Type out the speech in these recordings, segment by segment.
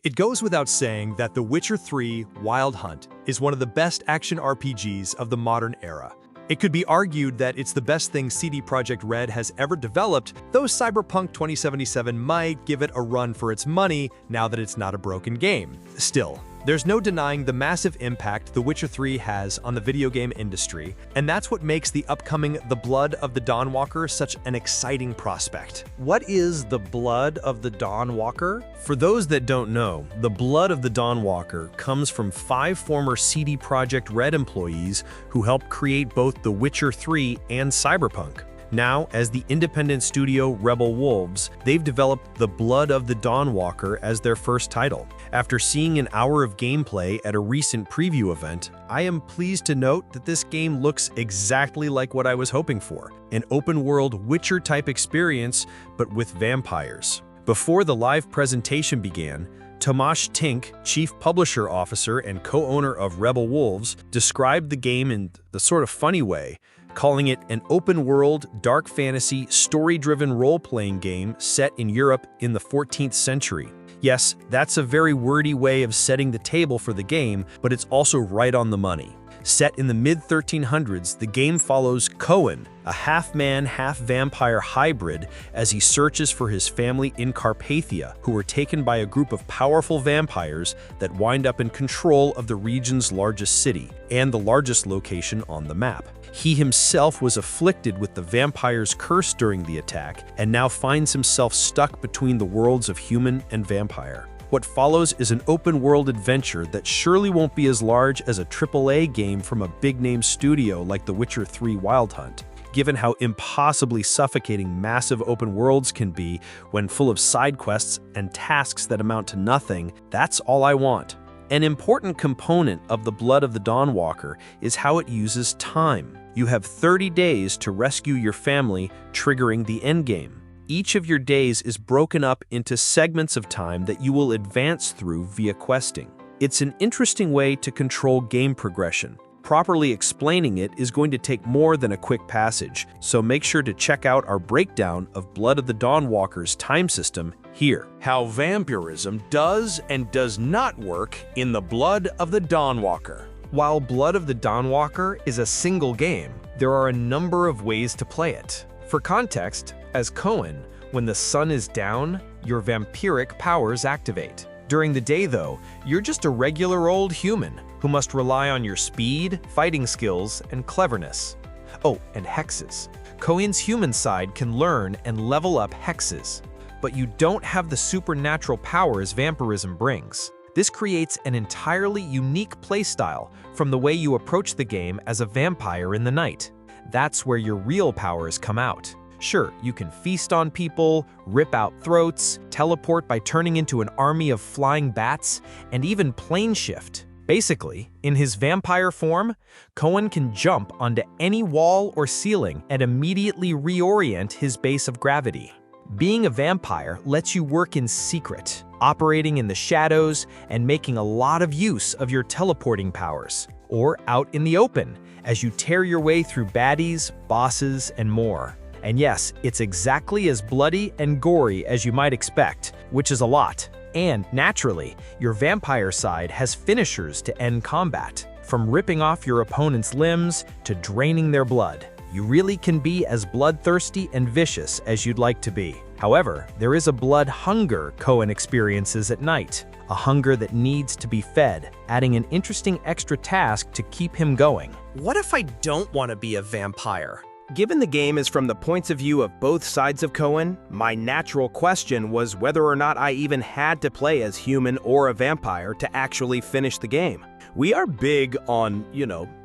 It goes without saying that The Witcher 3 Wild Hunt is one of the best action RPGs of the modern era. It could be argued that it's the best thing CD Projekt Red has ever developed, though Cyberpunk 2077 might give it a run for its money now that it's not a broken game. Still, there's no denying the massive impact The Witcher 3 has on the video game industry, and that's what makes the upcoming The Blood of the Dawnwalker such an exciting prospect. What is The Blood of the Dawnwalker? For those that don't know, The Blood of the Dawnwalker comes from 5 former CD Projekt Red employees who helped create both The Witcher 3 and Cyberpunk. Now, as the independent studio Rebel Wolves, they've developed The Blood of the Dawnwalker as their first title. After seeing an hour of gameplay at a recent preview event, I am pleased to note that this game looks exactly like what I was hoping for, an open-world Witcher-type experience, but with vampires. Before the live presentation began, Tomasz Tink, Chief Publisher Officer and co-owner of Rebel Wolves, described the game in the sort of funny way, calling it an open-world, dark fantasy, story-driven role-playing game set in Europe in the 14th century. Yes, that's a very wordy way of setting the table for the game, but it's also right on the money. Set in the mid-1300s, the game follows Cohen, a half-man, half-vampire hybrid, as he searches for his family in Carpathia, who were taken by a group of powerful vampires that wind up in control of the region's largest city, and the largest location on the map. He himself was afflicted with the vampire's curse during the attack, and now finds himself stuck between the worlds of human and vampire. What follows is an open-world adventure that surely won't be as large as a AAA game from a big-name studio like The Witcher 3 Wild Hunt. Given how impossibly suffocating massive open worlds can be when full of side quests and tasks that amount to nothing, that's all I want. An important component of The Blood of the Dawnwalker is how it uses time. You have 30 days to rescue your family, triggering the endgame. Each of your days is broken up into segments of time that you will advance through via questing. It's an interesting way to control game progression. Properly explaining it is going to take more than a quick passage, so make sure to check out our breakdown of Blood of the Dawnwalker's time system here. How vampirism does and does not work in The Blood of the Dawnwalker. While Blood of the Dawnwalker is a single game, there are a number of ways to play it. For context, as Cohen, when the sun is down, your vampiric powers activate. During the day, though, you're just a regular old human who must rely on your speed, fighting skills, and cleverness. Oh, and hexes. Cohen's human side can learn and level up hexes, but you don't have the supernatural powers vampirism brings. This creates an entirely unique playstyle from the way you approach the game as a vampire in the night. That's where your real powers come out. Sure, you can feast on people, rip out throats, teleport by turning into an army of flying bats, and even plane shift. Basically, in his vampire form, Cohen can jump onto any wall or ceiling and immediately reorient his base of gravity. Being a vampire lets you work in secret, operating in the shadows and making a lot of use of your teleporting powers, or out in the open, as you tear your way through baddies, bosses, and more. And yes, it's exactly as bloody and gory as you might expect, which is a lot. And naturally, your vampire side has finishers to end combat, from ripping off your opponent's limbs to draining their blood. You really can be as bloodthirsty and vicious as you'd like to be. However, there is a blood hunger Cohen experiences at night, a hunger that needs to be fed, adding an interesting extra task to keep him going. What if I don't want to be a vampire? Given the game is from the points of view of both sides of Cohen, my natural question was whether or not I even had to play as human or a vampire to actually finish the game. We are big on,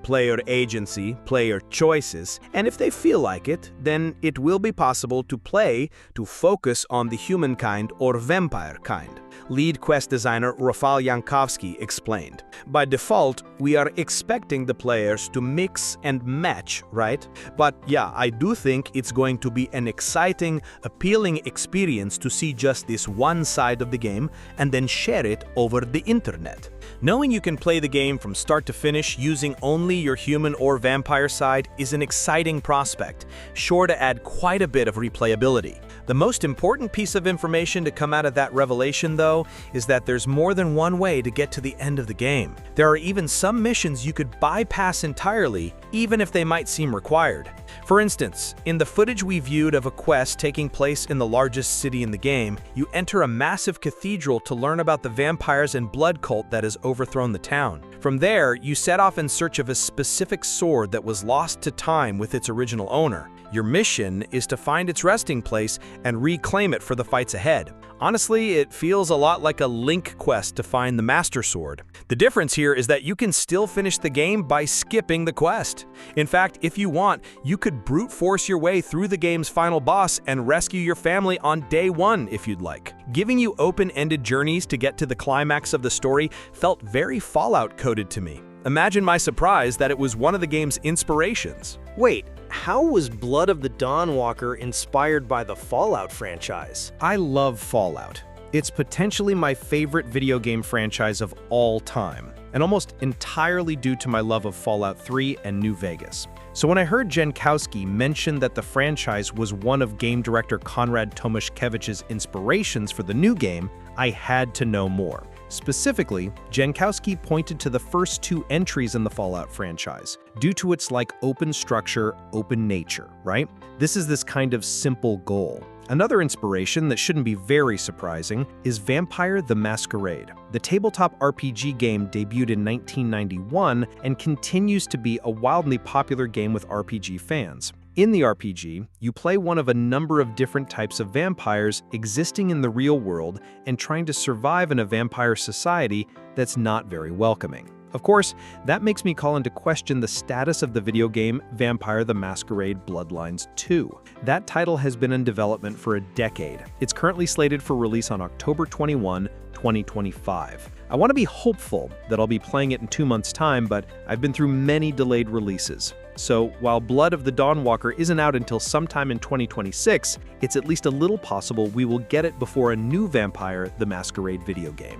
player agency, player choices, and if they feel like it, then it will be possible to play to focus on the humankind or vampire kind. Lead quest designer Rafal Yankovsky explained. By default, we are expecting the players to mix and match, right? But yeah, I do think it's going to be an exciting, appealing experience to see just this one side of the game and then share it over the internet. Knowing you can play the game from start to finish using only your human or vampire side is an exciting prospect, sure to add quite a bit of replayability. The most important piece of information to come out of that revelation, though, is that there's more than one way to get to the end of the game. There are even some missions you could bypass entirely, even if they might seem required. For instance, in the footage we viewed of a quest taking place in the largest city in the game, you enter a massive cathedral to learn about the vampires and blood cult that has overthrown the town. From there, you set off in search of a specific sword that was lost to time with its original owner. Your mission is to find its resting place and reclaim it for the fights ahead. Honestly, it feels a lot like a Link quest to find the Master Sword. The difference here is that you can still finish the game by skipping the quest. In fact, if you want, you could brute force your way through the game's final boss and rescue your family on day one if you'd like. Giving you open-ended journeys to get to the climax of the story felt very Fallout-coded to me. Imagine my surprise that it was one of the game's inspirations. Wait, how was Blood of the Dawnwalker inspired by the Fallout franchise? I love Fallout. It's potentially my favorite video game franchise of all time, and almost entirely due to my love of Fallout 3 and New Vegas. So when I heard Jankowski mention that the franchise was one of game director Konrad Tomaszkiewicz's inspirations for the new game, I had to know more. Specifically, Jankowski pointed to the first two entries in the Fallout franchise, due to its open structure, open nature, right? This is this kind of simple goal. Another inspiration that shouldn't be very surprising is Vampire the Masquerade. The tabletop RPG game debuted in 1991 and continues to be a wildly popular game with RPG fans. In the RPG, you play one of a number of different types of vampires existing in the real world and trying to survive in a vampire society that's not very welcoming. Of course, that makes me call into question the status of the video game Vampire the Masquerade Bloodlines 2. That title has been in development for a decade. It's currently slated for release on October 21, 2025. I want to be hopeful that I'll be playing it in 2 months' time, but I've been through many delayed releases. So while Blood of the Dawnwalker isn't out until sometime in 2026, it's at least a little possible we will get it before a new Vampire the Masquerade video game.